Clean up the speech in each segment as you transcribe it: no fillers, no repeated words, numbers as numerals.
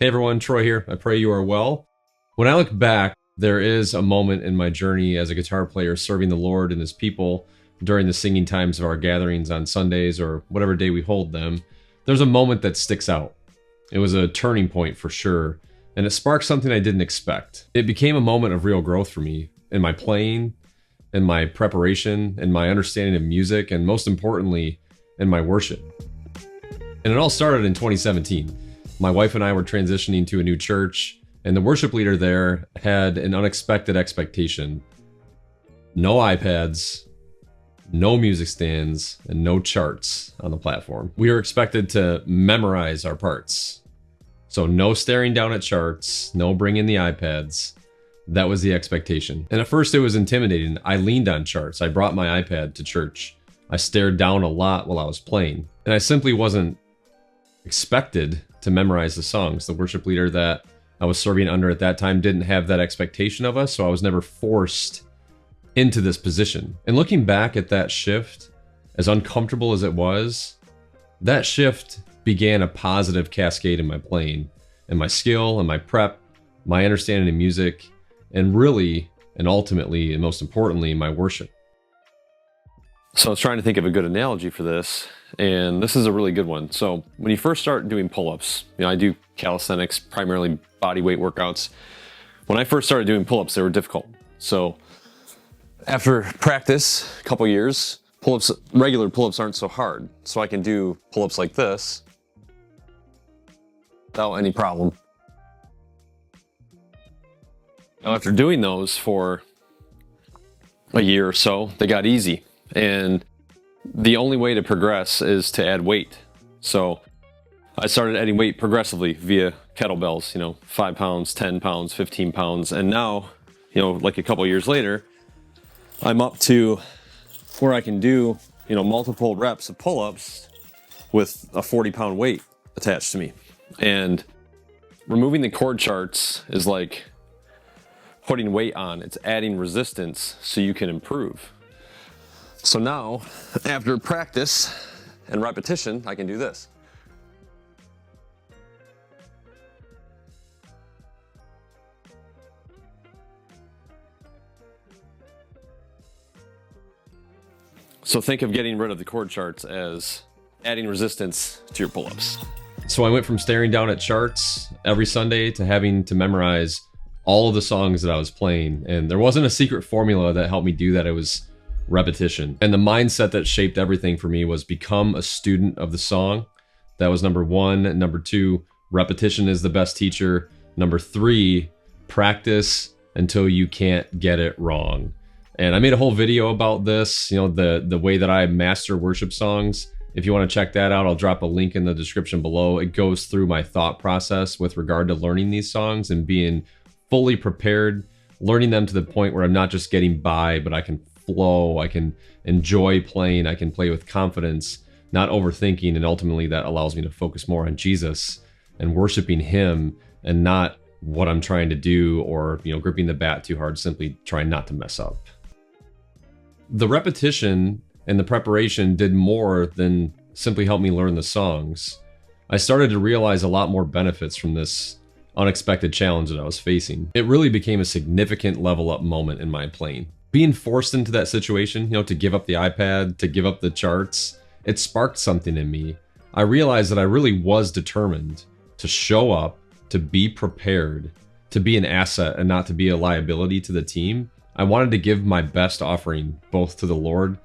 Hey everyone, Troy here. I pray you are well. When I look back, there is a moment in my journey as a guitar player serving the Lord and His people during the singing times of our gatherings on Sundays or whatever day we hold them. There's a moment that sticks out. It was a turning point for sure, and it sparked something I didn't expect. It became a moment of real growth for me in my playing, in my preparation, in my understanding of music, and most importantly, in my worship. And it all started in 2017. My wife and I were transitioning to a new church, and the worship leader there had an unexpected expectation. No iPads, no music stands, and no charts on the platform. We were expected to memorize our parts. So no staring down at charts, no bringing the iPads. That was the expectation. And at first it was intimidating. I leaned on charts. I brought my iPad to church. I stared down a lot while I was playing. And I simply wasn't expected to memorize the songs. The worship leader that I was serving under at that time didn't have that expectation of us, so I was never forced into this position. And looking back at that shift, as uncomfortable as it was, that shift began a positive cascade in my playing, and my skill, and my prep, my understanding of music, and really, and ultimately, and most importantly, my worship. So I was trying to think of a good analogy for this, and this is a really good one. So when you first start doing pull-ups, I do calisthenics, primarily body weight workouts. When I first started doing pull-ups, they were difficult. So after practice, a couple years, pull-ups, regular pull-ups aren't so hard. So I can do pull-ups like this without any problem. Now after doing those for a year or so, they got easy. And the only way to progress is to add weight. So I started adding weight progressively via kettlebells, 5 pounds, 10 pounds, 15 pounds. And now, like a couple years later, I'm up to where I can do, multiple reps of pull-ups with a 40-pound weight attached to me. And removing the chord charts is like putting weight on. It's adding resistance so you can improve. So now, after practice and repetition, I can do this. So think of getting rid of the chord charts as adding resistance to your pull-ups. So I went from staring down at charts every Sunday to having to memorize all of the songs that I was playing. And there wasn't a secret formula that helped me do that. It was repetition. And the mindset that shaped everything for me was become a student of the song. That was number one. Number two, repetition is the best teacher. Number three, practice until you can't get it wrong. And I made a whole video about this, the way that I master worship songs. If you want to check that out, I'll drop a link in the description below. It goes through my thought process with regard to learning these songs and being fully prepared, learning them to the point where I'm not just getting by, but I can flow, I can enjoy playing, I can play with confidence, not overthinking, and ultimately that allows me to focus more on Jesus and worshiping Him and not what I'm trying to do or gripping the bat too hard, simply trying not to mess up. The repetition and the preparation did more than simply help me learn the songs. I started to realize a lot more benefits from this unexpected challenge that I was facing. It really became a significant level up moment in my playing. Being forced into that situation, to give up the iPad, to give up the charts, it sparked something in me. I realized that I really was determined to show up, to be prepared, to be an asset and not to be a liability to the team. I wanted to give my best offering both to the Lord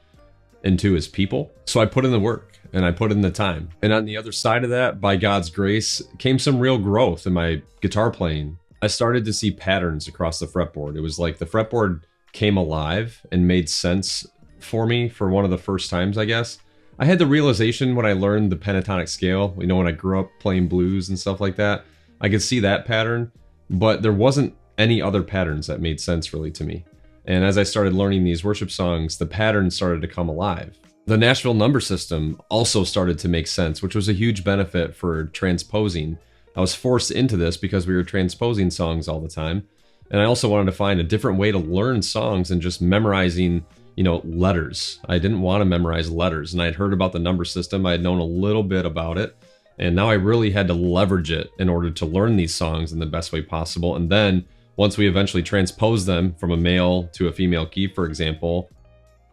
and to His people. So I put in the work and I put in the time. And on the other side of that, by God's grace, came some real growth in my guitar playing. I started to see patterns across the fretboard. It was like the fretboard came alive and made sense for me for one of the first times, I guess. I had the realization when I learned the pentatonic scale, when I grew up playing blues and stuff like that, I could see that pattern, but there wasn't any other patterns that made sense really to me. And as I started learning these worship songs, the patterns started to come alive. The Nashville number system also started to make sense, which was a huge benefit for transposing. I was forced into this because we were transposing songs all the time. And I also wanted to find a different way to learn songs than just memorizing, letters. I didn't want to memorize letters. And I had heard about the number system. I had known a little bit about it. And now I really had to leverage it in order to learn these songs in the best way possible. And then once we eventually transposed them from a male to a female key, for example,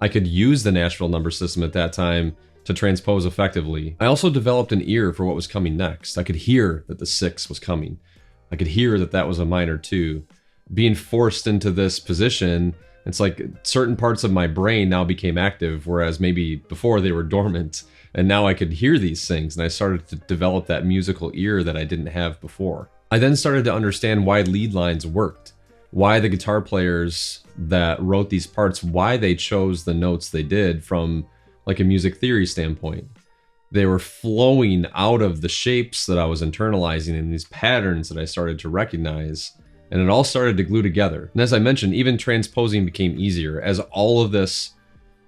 I could use the Nashville number system at that time to transpose effectively. I also developed an ear for what was coming next. I could hear that the 6 was coming. I could hear that that was a minor 2. Being forced into this position, it's like certain parts of my brain now became active, whereas maybe before they were dormant. And now I could hear these things, and I started to develop that musical ear that I didn't have before. I then started to understand why lead lines worked, why the guitar players that wrote these parts, why they chose the notes they did from like a music theory standpoint. They were flowing out of the shapes that I was internalizing and these patterns that I started to recognize, and it all started to glue together. And as I mentioned, even transposing became easier. As all of this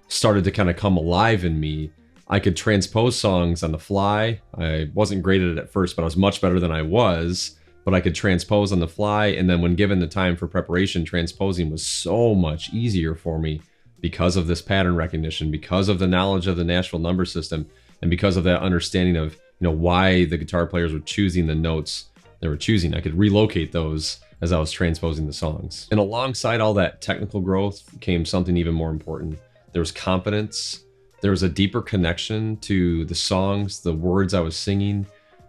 started to kind of come alive in me, I could transpose songs on the fly. I wasn't great at it at first, but I was much better than I was. But I could transpose on the fly, and then when given the time for preparation, transposing was so much easier for me because of this pattern recognition, because of the knowledge of the Nashville number system, and because of that understanding of, why the guitar players were choosing the notes they were choosing. I could relocate those as I was transposing the songs. And alongside all that technical growth came something even more important. There was confidence. There was a deeper connection to the songs, the words I was singing.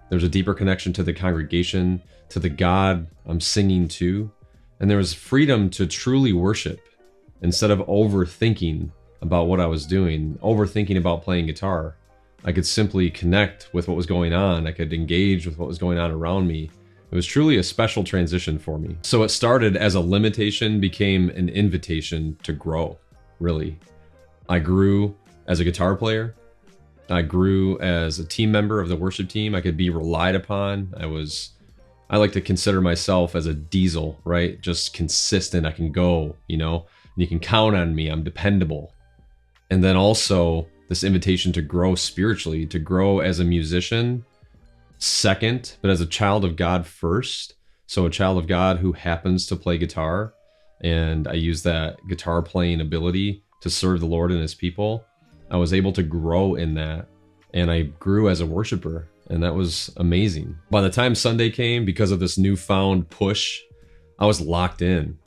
There was a deeper connection to the congregation, to the God I'm singing to. And there was freedom to truly worship instead of overthinking about what I was doing, overthinking about playing guitar. I could simply connect with what was going on. I could engage with what was going on around me. It was truly a special transition for me. So it started as a limitation, became an invitation to grow, really. I grew as a guitar player. I grew as a team member of the worship team. I could be relied upon. I like to consider myself as a diesel, right? Just consistent. I can go, and you can count on me. I'm dependable. And then also this invitation to grow spiritually, to grow as a musician second, but as a child of God first. So a child of God who happens to play guitar, and I use that guitar playing ability to serve the Lord and his people. I was able to grow in that, and I grew as a worshiper, and that was amazing. By the time Sunday came, because of this newfound push, I was locked in.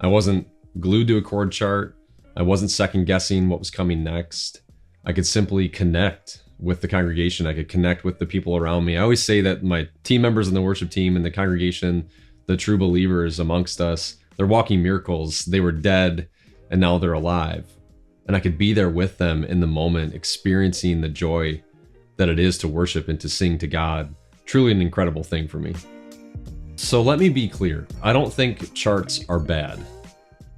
I wasn't glued to a chord chart. I wasn't second guessing what was coming next. I could simply connect with the congregation. I could connect with the people around me. I always say that my team members in the worship team and the congregation, the true believers amongst us, they're walking miracles. They were dead, and now they're alive. And I could be there with them in the moment, experiencing the joy that it is to worship and to sing to God. Truly an incredible thing for me. So let me be clear. I don't think charts are bad.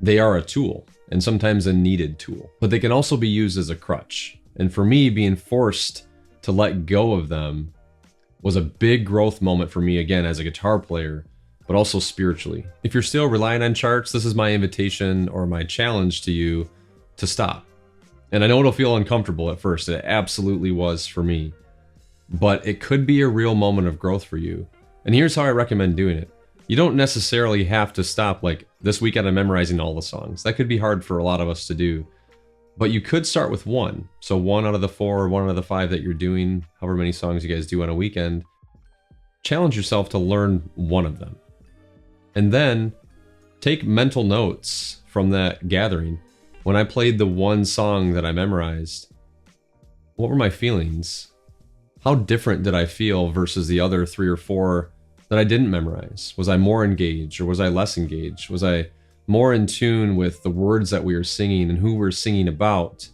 They are a tool, and sometimes a needed tool, but they can also be used as a crutch. And for me, being forced to let go of them was a big growth moment for me, again, as a guitar player, but also spiritually. If you're still relying on charts, this is my invitation or my challenge to you to stop. And I know it'll feel uncomfortable at first. It absolutely was for me, but it could be a real moment of growth for you. And here's how I recommend doing it. You don't necessarily have to stop like this weekend I'm memorizing all the songs. That could be hard for a lot of us to do, but you could start with one. So 1 out of the 4, or 1 out of the 5 that you're doing, however many songs you guys do on a weekend, challenge yourself to learn one of them. And then take mental notes from that gathering. When I played the one song that I memorized, what were my feelings? How different did I feel versus the other 3 or 4 that I didn't memorize? Was I more engaged, or was I less engaged? Was I more in tune with the words that we were singing and who we're singing about?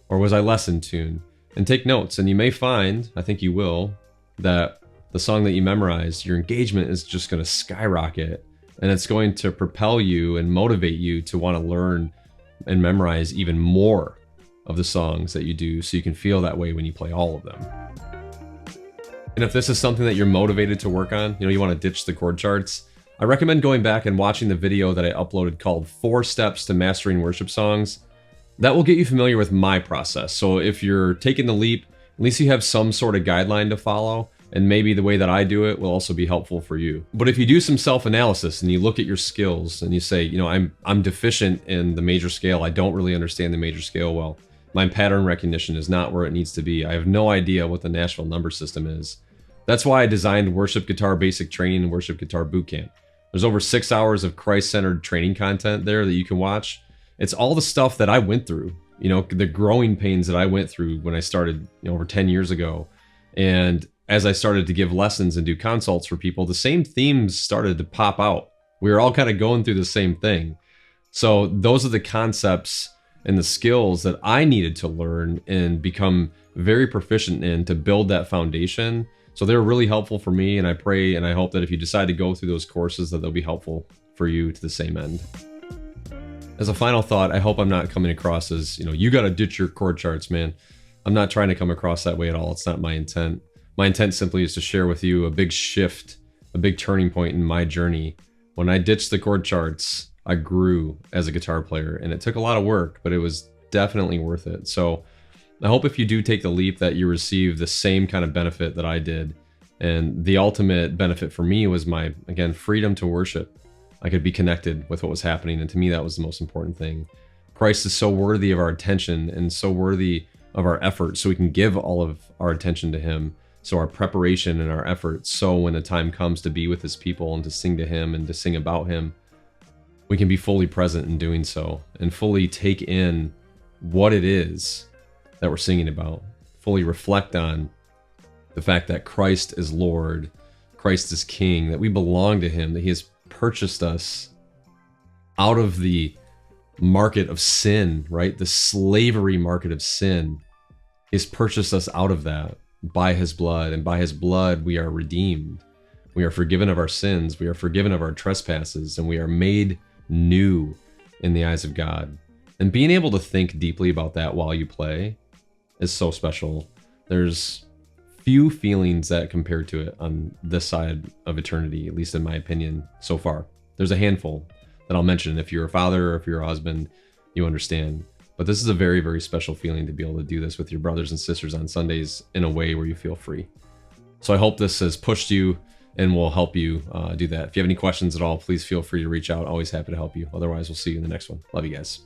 Or was I less in tune? And take notes, and you may find, I think you will, that the song that you memorized, your engagement is just going to skyrocket, and it's going to propel you and motivate you to want to learn and memorize even more of the songs that you do, so you can feel that way when you play all of them. And if this is something that you're motivated to work on, you want to ditch the chord charts, I recommend going back and watching the video that I uploaded called 4 Steps to Mastering Worship Songs. That will get you familiar with my process. So if you're taking the leap, at least you have some sort of guideline to follow, and maybe the way that I do it will also be helpful for you. But if you do some self-analysis and you look at your skills and you say, I'm deficient in the major scale, I don't really understand the major scale well, my pattern recognition is not where it needs to be, I have no idea what the Nashville number system is, That's why I designed Worship Guitar Basic Training and Worship Guitar Bootcamp. There's over 6 hours of Christ-centered training content there that you can watch. It's all the stuff that I went through, you know, the growing pains that I went through when I started, you know, over 10 years ago. And as I started to give lessons and do consults for people, the same themes started to pop out. We were all kind of going through the same thing. So those are the concepts and the skills that I needed to learn and become very proficient in to build that foundation. So they were really helpful for me, and I pray and I hope that if you decide to go through those courses, that they'll be helpful for you to the same end. As a final thought, I hope I'm not coming across as, you know, you got to ditch your chord charts, man. I'm not trying to come across that way at all. It's not my intent. My intent simply is to share with you a big shift, a big turning point in my journey. When I ditched the chord charts, I grew as a guitar player, and it took a lot of work, but it was definitely worth it. So I hope if you do take the leap that you receive the same kind of benefit that I did. And the ultimate benefit for me was my, again, freedom to worship. I could be connected with what was happening, and to me that was the most important thing. Christ is so worthy of our attention and so worthy of our effort, so we can give all of our attention to him. So our preparation and our efforts, so when the time comes to be with his people and to sing to him and to sing about him, we can be fully present in doing so and fully take in what it is that we're singing about, fully reflect on the fact that Christ is Lord, Christ is King, that we belong to him, that he has purchased us out of the market of sin, right? The slavery market of sin. He has purchased us out of that by his blood, and by his blood we are redeemed. We are forgiven of our sins, we are forgiven of our trespasses, and we are made new in the eyes of God. And being able to think deeply about that while you play is so special. There's few feelings that compare to it on this side of eternity, at least in my opinion so far. There's a handful that I'll mention. If you're a father or if you're a husband, you understand. But this is a very, very special feeling to be able to do this with your brothers and sisters on Sundays in a way where you feel free. So I hope this has pushed you and will help you do that. If you have any questions at all, please feel free to reach out. Always happy to help you. Otherwise, we'll see you in the next one. Love you guys.